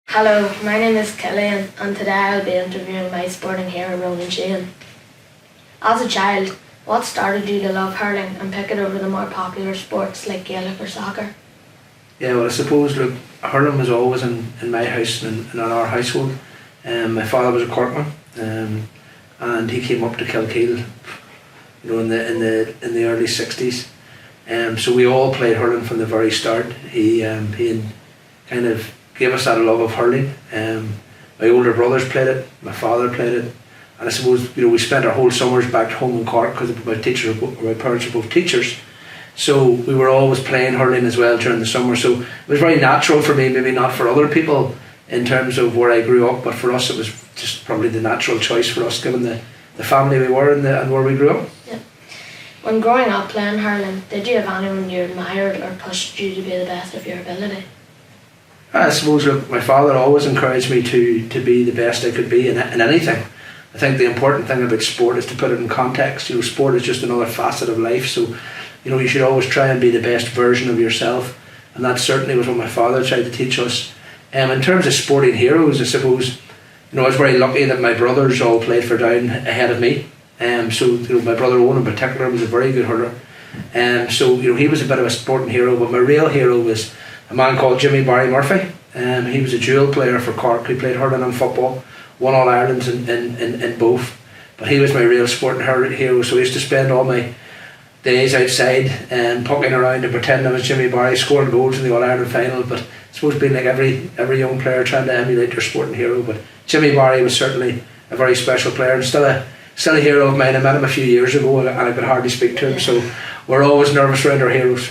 Hello, my name is Cillian and today I'll be interviewing my sporting hero Ronan Sheehan. As a child, what started you to love hurling and pick it over the more popular sports like Gaelic or soccer? Yeah, well, I suppose, look, hurling was always in my house and in our household. My father was a corkman, and he came up to Kilkeel, in the early '60s. So we all played hurling from the very start. He kind of gave us that love of hurling. My older brothers played it, my father played it, and I suppose we spent our whole summers back home in Cork because my parents were both teachers. So we were always playing hurling as well during the summer. So it was very natural for me, maybe not for other people in terms of where I grew up, but for us it was just probably the natural choice for us given the family we were and where we grew up. Yeah. When growing up playing hurling, did you have anyone you admired or pushed you to be the best of your ability? I suppose, look, my father always encouraged me to be the best I could be in anything. I think the important thing about sport is to put it in context. Sport is just another facet of life, so you should always try and be the best version of yourself, and that certainly was what my father tried to teach us. In terms of sporting heroes, I suppose, I was very lucky that my brothers all played for Down ahead of me. So my brother Owen in particular was a very good hurler. So he was a bit of a sporting hero, but my real hero was a man called Jimmy Barry Murphy. He was a dual player for Cork. He played hurling and football, won All Irelands in both. But he was my real sporting hero. So I used to spend all my days outside and pucking around and pretending I was Jimmy Barry, scoring goals in the All Ireland final. But I suppose being like every young player trying to emulate their sporting hero. But Jimmy Barry was certainly a very special player and still a hero of mine. I met him a few years ago and I could hardly speak to him. So we're always nervous around our heroes.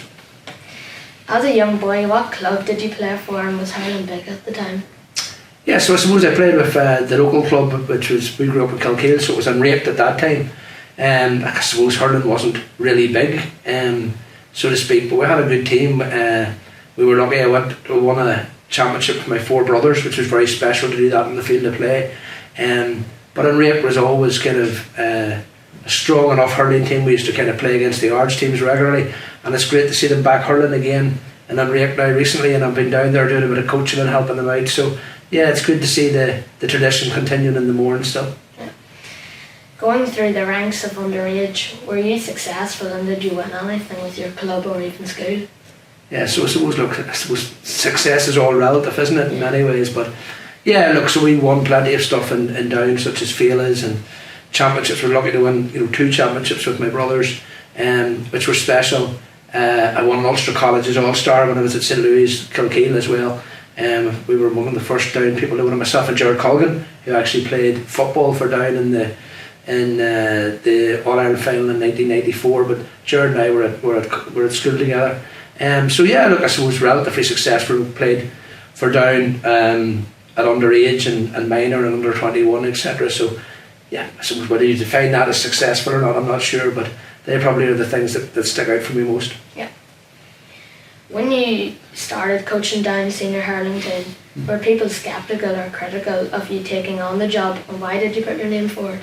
As a young boy, what club did you play for and was hurling big at the time? Yeah, so I suppose I played with the local club, we grew up in Kilkeel, so it was unraked at that time. I suppose hurling wasn't really big, so to speak, but we had a good team. We were lucky. I won a championship with my four brothers, which was very special to do that in the field of play. But unraked was always kind of a strong enough hurling team. We used to kind of play against the Ards teams regularly, and it's great to see them back hurling again in unraked now recently, and I've been down there doing a bit of coaching and helping them out. So yeah, it's good to see the tradition continuing in the Moore still. Yeah. Going through the ranks of underage, were you successful and did you win anything with your club or even school? Yeah, so I suppose success is all relative, isn't it, in many ways, but yeah, look, so we won plenty of stuff in Down, such as Féiles and championships. We're lucky to win 2 championships with my brothers, which were special. I won an Ulster College's All-Star when I was at St Louis, Kilkeel as well. We were one of the first Down people to win it. Myself and Jared Colgan, who actually played football for Down in the All Ireland final in 1994. But Jared and I were at school together. So yeah, look, I suppose relatively successful. We played for Down at underage and minor and under 21, etc. So yeah, I suppose whether you define that as successful or not, I'm not sure, but they probably are the things that stick out for me most. Yeah. When you started coaching Down Senior Hurling team, were people sceptical or critical of you taking on the job, and why did you put your name forward?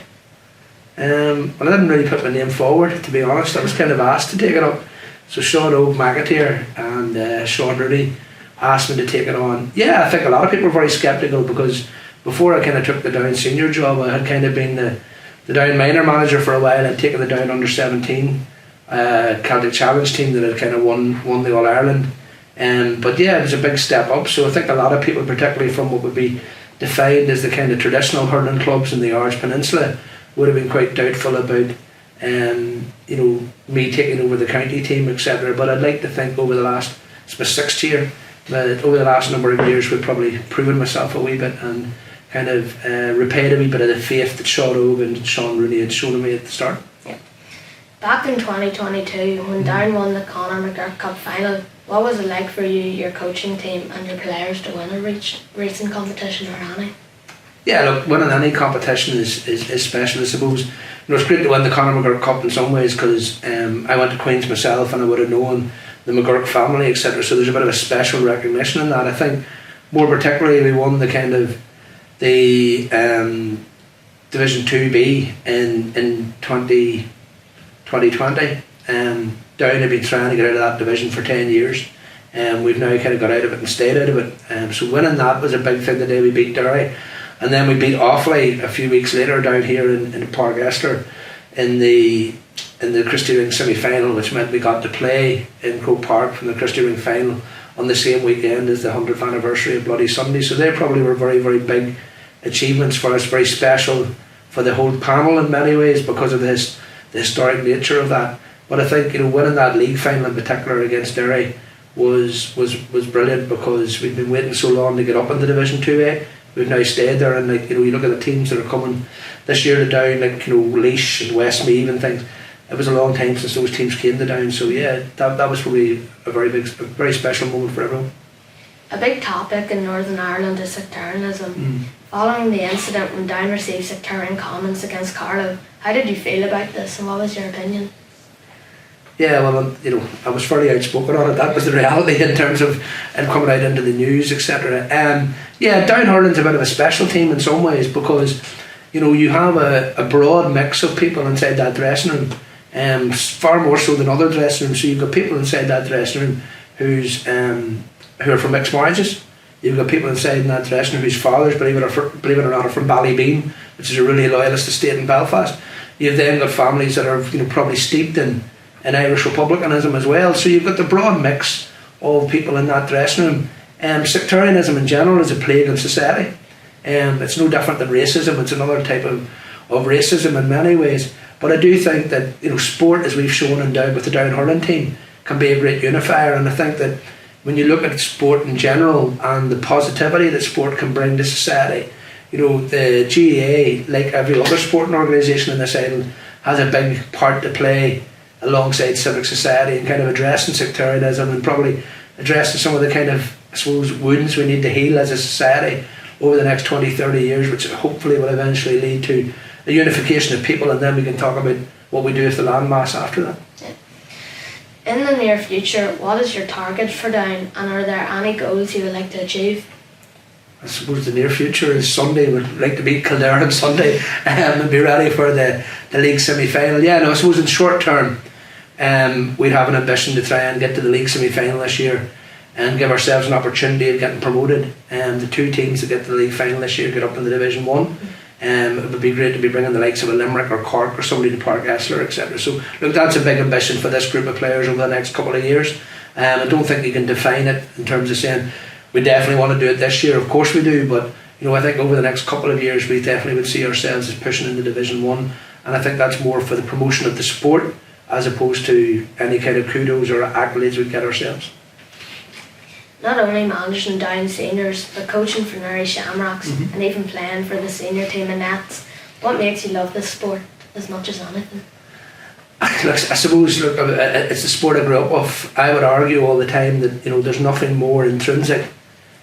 Well, I didn't really put my name forward, to be honest. I was kind of asked to take it up. So Sean McAteer and Sean Rudy asked me to take it on. Yeah, I think a lot of people were very sceptical because before I kind of took the Down Senior job, I had kind of been the Down Minor manager for a while. I'd taken the Down under 17 Celtic Challenge team that had kind of won the All Ireland. But yeah, it was a big step up. So I think a lot of people, particularly from what would be defined as the kind of traditional hurling clubs in the Ards Peninsula, would have been quite doubtful about me taking over the county team, etc. But I'd like to think over the last, it's my 6th year, that over the last number of years we've probably proven myself a wee bit and kind of repaid a wee bit of the faith that Sean Ogue and Sean Rooney had shown me at the start. Yeah. Back in 2022, when Down won the Conor McGurk Cup final, what was it like for you, your coaching team and your players to win a recent competition or any? Yeah, look, winning any competition is special, I suppose. It's great to win the Conor McGurk Cup in some ways because I went to Queen's myself and I would have known the McGurk family, etc. So there's a bit of a special recognition in that. I think more particularly we won the kind of the Division 2B in 2020. Down had been trying to get out of that division for 10 years. We've now kind of got out of it and stayed out of it. So winning that was a big thing the day we beat Derry. And then we beat Offaly a few weeks later down here in Park Esther in the Christy Ring semi-final, which meant we got to play in Croke Park from the Christy Ring final on the same weekend as the 100th anniversary of Bloody Sunday. So they probably were very, very big achievements for us, very special for the whole panel in many ways because of the historic nature of that. But I think winning that league final in particular against Derry was brilliant because we've been waiting so long to get up into Division 2A. We've now stayed there, and you look at the teams that are coming this year to Down, Laois and Westmeath and things. It was a long time since those teams came to Down, so yeah, that was probably a very special moment for everyone. A big topic in Northern Ireland is sectarianism. Following the incident when Down received sectarian comments against Carlow, how did you feel about this and what was your opinion? Yeah, well, I was fairly outspoken on it. That was the reality in terms of it coming out into the news, etc. Yeah, Down Hurling's a bit of a special team in some ways because you have a broad mix of people inside that dressing room, far more so than other dressing rooms. So you've got people inside that dressing room who are from mixed marriages. You've got people inside in that dressing room whose fathers, believe it or not, are from Ballybean, which is a really loyalist estate in Belfast. You've then got families that are probably steeped in Irish republicanism as well. So you've got the broad mix of people in that dressing room. Sectarianism in general is a plague in society. It's no different than racism. It's another type of racism in many ways. But I do think that sport, as we've shown in Down with the Down Hurling team, can be a great unifier. And I think that when you look at sport in general and the positivity that sport can bring to society, the GAA, like every other sporting organisation in this island, has a big part to play alongside civic society and kind of addressing sectarianism and probably addressing some of the kind of, I suppose, wounds we need to heal as a society over the next 20-30 years, which hopefully will eventually lead to a unification of people, and then we can talk about what we do with the landmass after that. In the near future, what is your target for Down, and are there any goals you would like to achieve? I suppose the near future is Sunday. We'd like to beat Kildare on Sunday and be ready for the league semi-final. Yeah, no, I suppose in short term we'd have an ambition to try and get to the league semi-final this year and give ourselves an opportunity of getting promoted. The two teams that get to the league final this year get up in the Division 1. It would be great to be bringing the likes of a Limerick or Cork or somebody to Park Esther, etc. So look, that's a big ambition for this group of players over the next couple of years. I don't think you can define it in terms of saying we definitely want to do it this year. Of course we do, but I think over the next couple of years we definitely would see ourselves as pushing into Division 1, and I think that's more for the promotion of the sport as opposed to any kind of kudos or accolades we get ourselves. Not only managing Down seniors, but coaching for Newry Shamrocks and even playing for the senior team in Nets. What makes you love this sport as much as anything? I suppose it's the sport I grew up with. I would argue all the time that there's nothing more intrinsic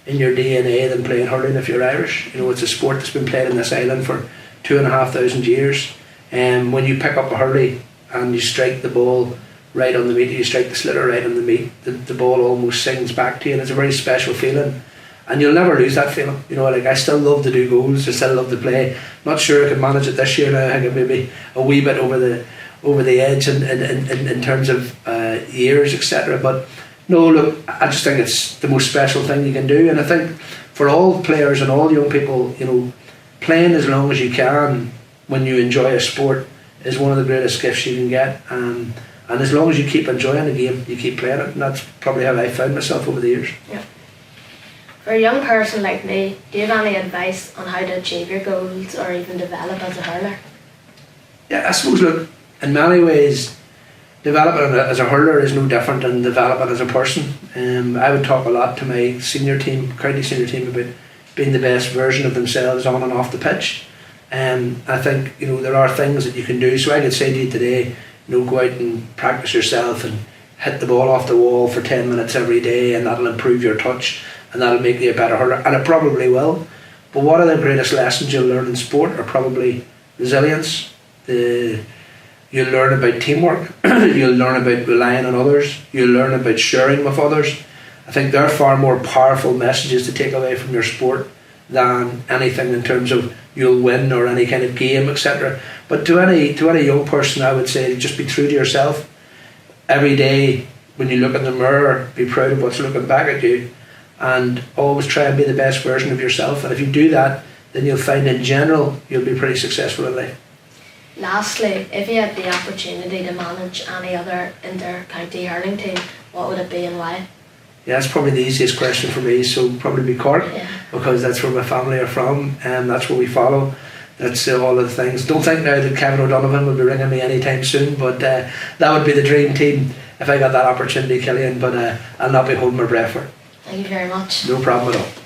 in your DNA than playing hurling if you're Irish. It's a sport that's been played in this island for 2,500 years. And when you pick up a hurley and you strike the ball right on the meat, you strike the sliotar right on the meat, the ball almost sings back to you, and it's a very special feeling. And you'll never lose that feeling. I still love to do goals, I still love to play. Not sure I can manage it this year now. I think it maybe a wee bit over the edge in terms of years, etc. But no, look, I just think it's the most special thing you can do. And I think for all players and all young people, playing as long as you can when you enjoy a sport is one of the greatest gifts you can get. And as long as you keep enjoying the game, you keep playing it. And that's probably how I found myself over the years. Yeah. For a young person like me, do you have any advice on how to achieve your goals or even develop as a hurler? Yeah, I suppose, look, in many ways, developing as a hurler is no different than developing as a person. I would talk a lot to my senior team, county senior team, about being the best version of themselves on and off the pitch. I think there are things that you can do. So I could say to you today, go out and practice yourself and hit the ball off the wall for 10 minutes every day, and that'll improve your touch and that'll make you a better hurler, and it probably will. But one of the greatest lessons you'll learn in sport are probably resilience. You'll learn about teamwork, you'll learn about relying on others, you'll learn about sharing with others. I think they're far more powerful messages to take away from your sport than anything in terms of you'll win or any kind of game, etc. But to any young person, I would say just be true to yourself. Every day when you look in the mirror, be proud of what's looking back at you, and always try and be the best version of yourself. And if you do that, then you'll find in general you'll be pretty successful in life. Lastly, if you had the opportunity to manage any other inter-county hurling team, what would it be and why? Yeah, that's probably the easiest question for me, so probably be Cork, because that's where my family are from, and that's what we follow. That's all of the things. Don't think now that Kevin O'Donovan will be ringing me anytime soon, but that would be the dream team if I got that opportunity, Cillian, but I'll not be holding my breath for it. Thank you very much. No problem at all.